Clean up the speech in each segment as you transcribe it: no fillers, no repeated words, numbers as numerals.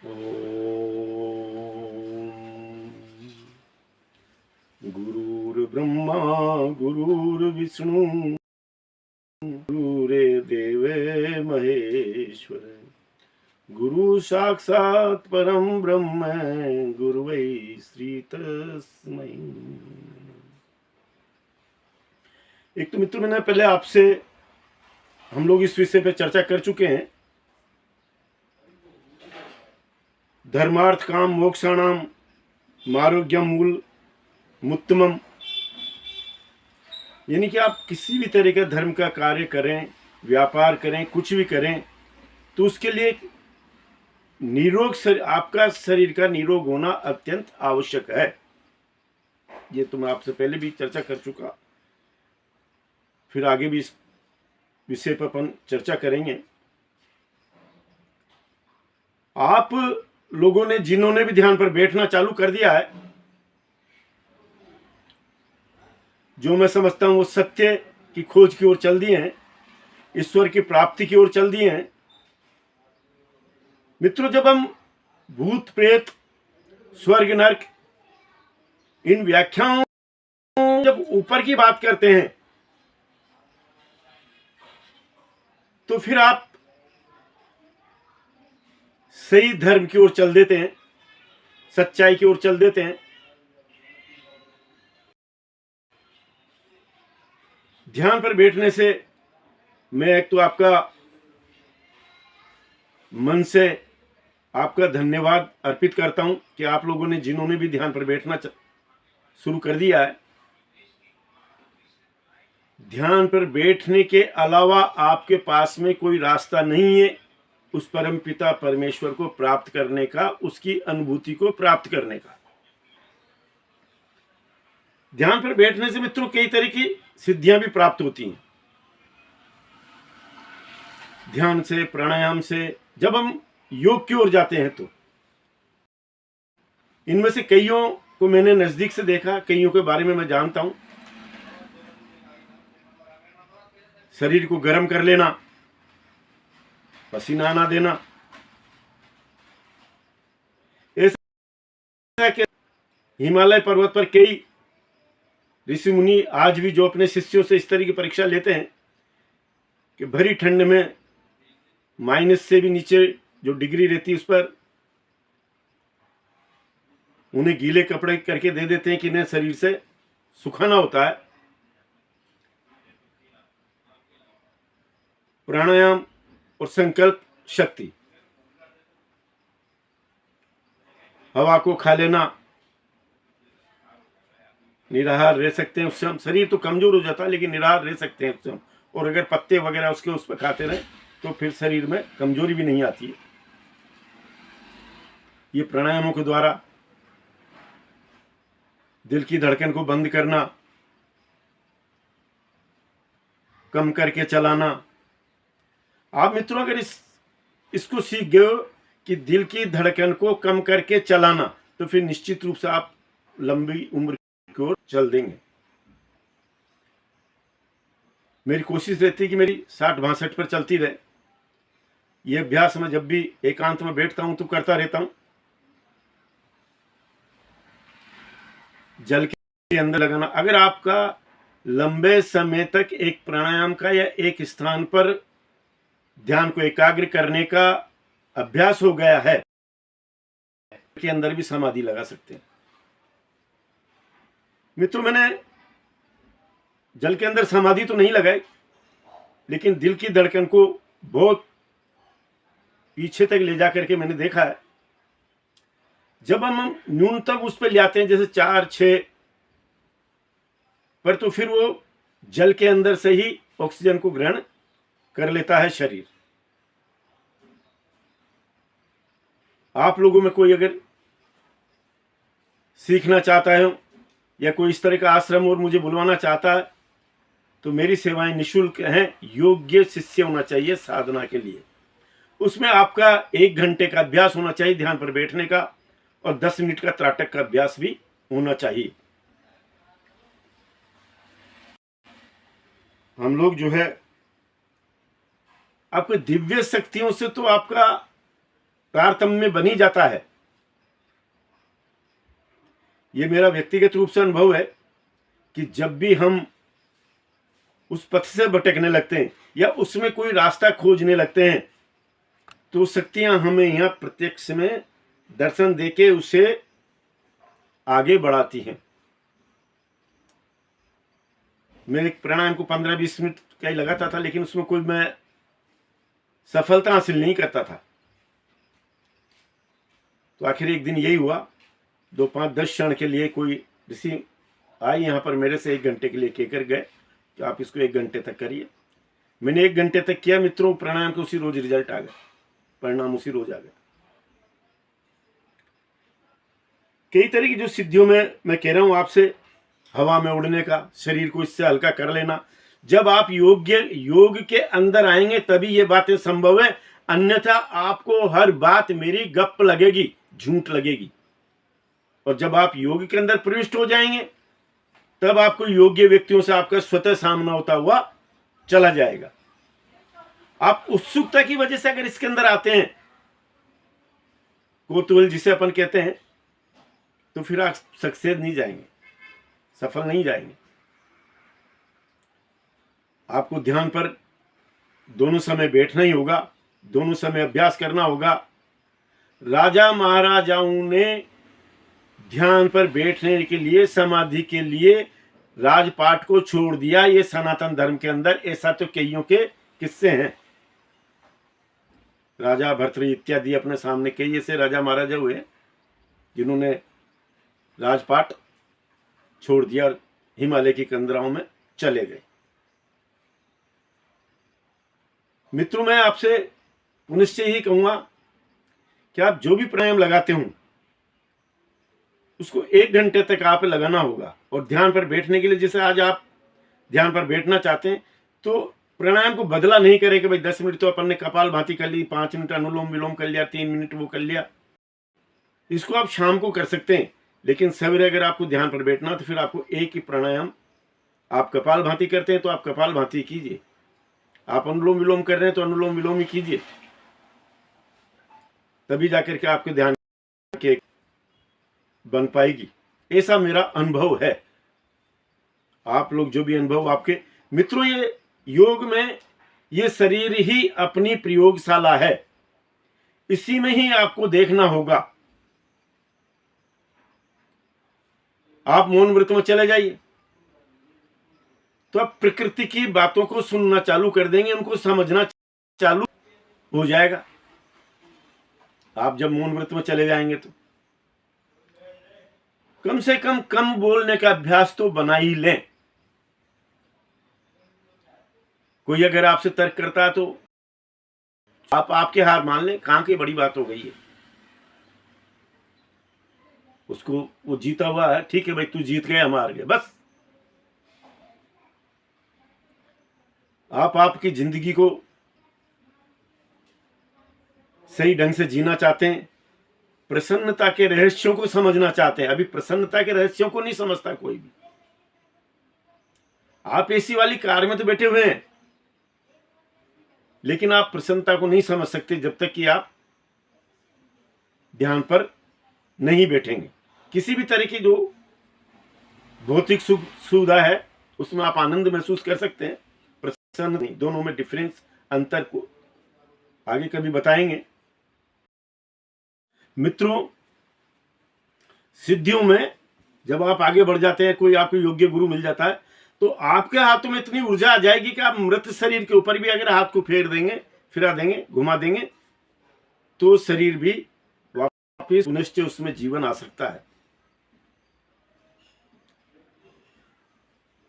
ओम गुरुर्ब्रह्मा गुरुर्विष्णु गुरुर्देव महेश्वर गुरु साक्षात परम ब्रह्म गुरुवै श्री तस्मै। एक तो मित्रों, मैंने पहले आपसे हम लोग इस विषय पर चर्चा कर चुके हैं। धर्मार्थ काम मोक्षाणाम मारोग्यम मूल मुत्तमम, यानी कि आप किसी भी तरह का धर्म का कार्य करें, व्यापार करें, कुछ भी करें, तो उसके लिए निरोग शरीर, आपका शरीर का निरोग होना अत्यंत आवश्यक है। ये तो मैं आपसे पहले भी चर्चा कर चुका, फिर आगे भी इस विषय पर अपन चर्चा करेंगे। आप लोगों ने, जिन्होंने भी ध्यान पर बैठना चालू कर दिया है, जो मैं समझता हूं वो सत्य की खोज की ओर चल दिए हैं, ईश्वर की प्राप्ति की ओर चल दिए हैं। मित्रों, जब हम भूत प्रेत, स्वर्ग नरक, इन व्याख्याओं जब ऊपर की बात करते हैं, तो फिर आप सही धर्म की ओर चल देते हैं, सच्चाई की ओर चल देते हैं। ध्यान पर बैठने से मैं एक तो आपका मन से आपका धन्यवाद अर्पित करता हूं कि आप लोगों ने, जिन्होंने भी ध्यान पर बैठना शुरू कर दिया है, ध्यान पर बैठने के अलावा आपके पास में कोई रास्ता नहीं है उस परम पिता परमेश्वर को प्राप्त करने का, उसकी अनुभूति को प्राप्त करने का। ध्यान पर बैठने से मित्रों कई तरह की सिद्धियां भी प्राप्त होती हैं। ध्यान से, प्राणायाम से, जब हम योग की ओर जाते हैं, तो इनमें से कईयों को मैंने नजदीक से देखा, कईयों के बारे में मैं जानता हूं। शरीर को गर्म कर लेना, पसीना आना देना, ऐसा कि हिमालय पर्वत पर कई ऋषि मुनि आज भी जो अपने शिष्यों से इस तरह की परीक्षा लेते हैं कि भरी ठंड में माइनस से भी नीचे जो डिग्री रहती है, उस पर उन्हें गीले कपड़े करके दे देते हैं कि इन्हें शरीर से सुखाना होता है। प्राणायाम और संकल्प शक्ति, हवा को खा लेना, निराहार रह सकते हैं उससे हम, शरीर तो कमजोर हो जाता है लेकिन निराहार रह सकते हैं उससे हम। और अगर पत्ते वगैरह उसके उस पर खाते रहे तो फिर शरीर में कमजोरी भी नहीं आती है। ये प्राणायामों के द्वारा दिल की धड़कन को बंद करना, कम करके चलाना। आप मित्रों अगर इसको सीख गए हो कि दिल की धड़कन को कम करके चलाना, तो फिर निश्चित रूप से आप लंबी उम्र की ओर चल देंगे। मेरी कोशिश रहती है कि मेरी 60-62 पर चलती रहे। यह अभ्यास मैं जब भी एकांत में बैठता हूं तो करता रहता हूं। जल के अंदर लगाना, अगर आपका लंबे समय तक एक प्राणायाम का या एक स्थान पर ध्यान को एकाग्र करने का अभ्यास हो गया है, के अंदर भी समाधि लगा सकते हैं। मित्रों, मैंने जल के अंदर समाधि तो नहीं लगाई, लेकिन दिल की धड़कन को बहुत पीछे तक ले जाकर के मैंने देखा है। जब हम न्यूनतम उस पर ले आते हैं, जैसे 4-6 पर, तो फिर वो जल के अंदर से ही ऑक्सीजन को ग्रहण कर लेता है शरीर। आप लोगों में कोई अगर सीखना चाहता है या कोई इस तरह का आश्रम और मुझे बुलवाना चाहता है, तो मेरी सेवाएं निःशुल्क हैं। योग्य शिष्य होना चाहिए साधना के लिए। उसमें आपका 1 घंटे का अभ्यास होना चाहिए ध्यान पर बैठने का, और 10 मिनट का त्राटक का अभ्यास भी होना चाहिए। हम लोग जो है आपको दिव्य शक्तियों से तो आपका तारतम्य बनी जाता है। ये मेरा व्यक्तिगत रूप से अनुभव है कि जब भी हम उस पथ से भटकने लगते हैं या उसमें कोई रास्ता खोजने लगते हैं तो शक्तियां हमें यहाँ प्रत्यक्ष में दर्शन देके उसे आगे बढ़ाती हैं। मेरे प्राणायाम को 15-20 मिनट का ही लगाता था, लेकिन उसमें कोई मैं सफलता हासिल नहीं करता था। तो आखिर एक दिन यही हुआ, 2-5-10 क्षण के लिए कोई ऋषि आई यहाँ पर मेरे से 1 घंटे के लिए कहकर गए कि आप इसको 1 घंटे तक करिए। मैंने 1 घंटे तक किया मित्रों, प्राणायाम के उसी रोज रिजल्ट आ गया, परिणाम उसी रोज आ गया। कई तरह की जो सिद्धियों में मैं कह रहा हूं आपसे, हवा में उड़ने का, शरीर को इससे हल्का कर लेना, जब आप योग के अंदर आएंगे तभी ये बातें संभव है, अन्यथा आपको हर बात मेरी गप लगेगी, झूठ लगेगी। और जब आप योग के अंदर प्रविष्ट हो जाएंगे तब आपको योग्य व्यक्तियों से आपका स्वतः सामना होता हुआ चला जाएगा। आप उत्सुकता की वजह से अगर इसके अंदर आते हैं, कौतूहल जिसे अपन कहते हैं, तो फिर आप सक्सेस नहीं जाएंगे, सफल नहीं जाएंगे। आपको ध्यान पर दोनों समय बैठना ही होगा, दोनों समय अभ्यास करना होगा। राजा महाराजाओं ने ध्यान पर बैठने के लिए, समाधि के लिए राजपाट को छोड़ दिया। ये सनातन धर्म के अंदर ऐसा तो कईयों के किस्से हैं। राजा भर्तृहरि इत्यादि अपने सामने कई ऐसे राजा महाराजा हुए जिन्होंने राजपाट छोड़ दिया और हिमालय की कंदराओं में चले गए। मित्रों, मैं आपसे पुनश्च यही कहूंगा कि आप जो भी प्राणायाम लगाते हो उसको 1 घंटे तक आप लगाना होगा। और ध्यान पर बैठने के लिए, जैसे आज आप ध्यान पर बैठना चाहते हैं तो प्राणायाम को बदला नहीं करें कि भाई 10 मिनट तो अपन ने कपाल भाती कर ली, 5 मिनट अनुलोम विलोम कर लिया, 3 मिनट वो कर लिया। इसको आप शाम को कर सकते हैं, लेकिन सवेरे अगर आपको ध्यान पर बैठना तो फिर आपको एक ही प्राणायाम, आप कपाल भाती करते हैं तो आप कपाल भाती कीजिए, आप अनुलोम विलोम कर रहे हैं तो अनुलोम विलोम ही कीजिए, तभी जाकर के आपके ध्यान के बन पाएगी। ऐसा मेरा अनुभव है। आप लोग जो भी अनुभव आपके, मित्रों, ये योग में ये शरीर ही अपनी प्रयोगशाला है, इसी में ही आपको देखना होगा। आप मौन व्रत में चले जाइए तो आप प्रकृति की बातों को सुनना चालू कर देंगे, उनको समझना चालू हो जाएगा। आप जब मौन व्रत में चले जाएंगे तो कम से कम बोलने का अभ्यास तो बना ही लें। कोई अगर आपसे तर्क करता है तो आप आपके हार मान लें, कहां की बड़ी बात हो गई है, उसको वो जीता हुआ है, ठीक है भाई तू जीत गया, हम हार गए, बस। आप आपकी जिंदगी को सही ढंग से जीना चाहते हैं, प्रसन्नता के रहस्यों को समझना चाहते हैं। अभी प्रसन्नता के रहस्यों को नहीं समझता कोई भी। आप एसी वाली कार में तो बैठे हुए हैं, लेकिन आप प्रसन्नता को नहीं समझ सकते जब तक कि आप ध्यान पर नहीं बैठेंगे। किसी भी तरह की जो भौतिक सुविधा है उसमें आप आनंद महसूस कर सकते हैं, प्रसन्न नहीं। दोनों में डिफरेंस, अंतर को आगे कभी बताएंगे। मित्रों, सिद्धियों में जब आप आगे बढ़ जाते हैं, कोई आपको योग्य गुरु मिल जाता है, तो आपके हाथों में इतनी ऊर्जा आ जाएगी कि आप मृत शरीर के ऊपर भी अगर हाथ को फेर देंगे, फिरा देंगे, घुमा देंगे, तो शरीर भी वापस पुनश्च उसमें जीवन आ सकता है।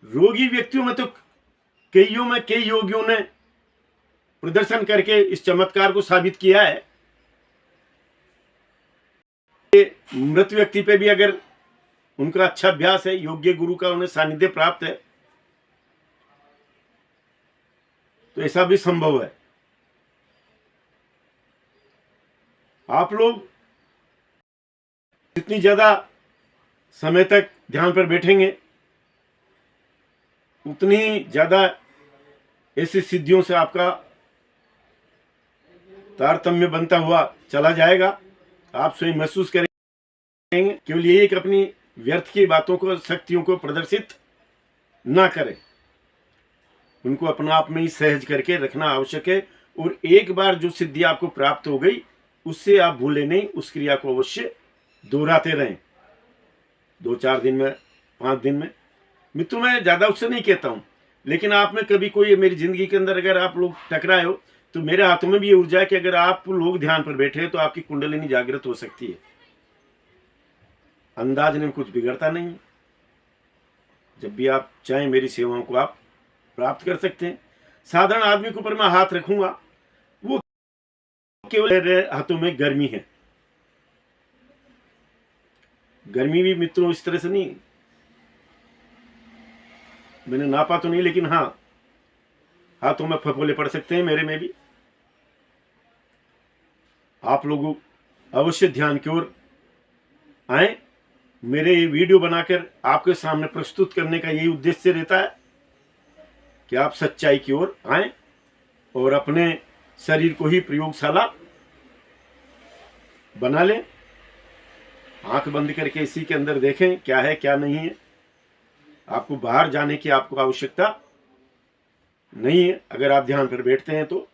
रोगी व्यक्तियों में तो कई योगियों ने प्रदर्शन करके इस चमत्कार को साबित किया है। मृत व्यक्ति पे भी अगर उनका अच्छा अभ्यास है, योग्य गुरु का उन्हें सानिध्य प्राप्त है, तो ऐसा भी संभव है। आप लोग जितनी ज्यादा समय तक ध्यान पर बैठेंगे उतनी ज्यादा ऐसी सिद्धियों से आपका तारतम्य बनता हुआ चला जाएगा। आप स्वयं महसूस करेंगे। केवल ये एक अपनी व्यर्थ की बातों को, शक्तियों को प्रदर्शित ना करें, उनको अपने आप में ही सहज करके रखना आवश्यक है। और एक बार जो सिद्धि आपको प्राप्त हो गई, उससे आप भूले नहीं, उस क्रिया को अवश्य दोहराते रहें। 2-4 दिन में, 5 दिन में। मित्रों, मैं ज़्यादा उससे नहीं कहता हूँ, लेकिन आप में कभी कोई मेरी ज़िंदगी के अंदर अगर आप लोग टकराए हो, तो मेरे हाथों में भी ये ऊर्जा है कि अगर आप लोग ध्यान पर बैठे हैं तो आपकी कुंडलिनी जागृत हो सकती है। अंदाज में कुछ बिगड़ता नहीं है। जब भी आप चाहें मेरी सेवाओं को आप प्राप्त कर सकते हैं। साधारण आदमी के ऊपर मैं हाथ रखूंगा, वो केवल मेरे हाथों में गर्मी है। गर्मी भी मित्रों इस तरह से नहीं, मैंने नापा तो नहीं, लेकिन हाँ, हाथों में फफोले पड़ सकते हैं, मेरे में भी। आप लोग अवश्य ध्यान की ओर आए। मेरे ये वीडियो बनाकर आपके सामने प्रस्तुत करने का यही उद्देश्य रहता है कि आप सच्चाई की ओर आए और अपने शरीर को ही प्रयोगशाला बना लें। आंख बंद करके इसी के अंदर देखें क्या है क्या नहीं है। आपको बाहर जाने की आपको आवश्यकता नहीं है। अगर आप ध्यान पर बैठते हैं तो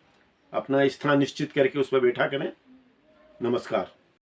अपना स्थान निश्चित करके उस पर बैठा करें। नमस्कार।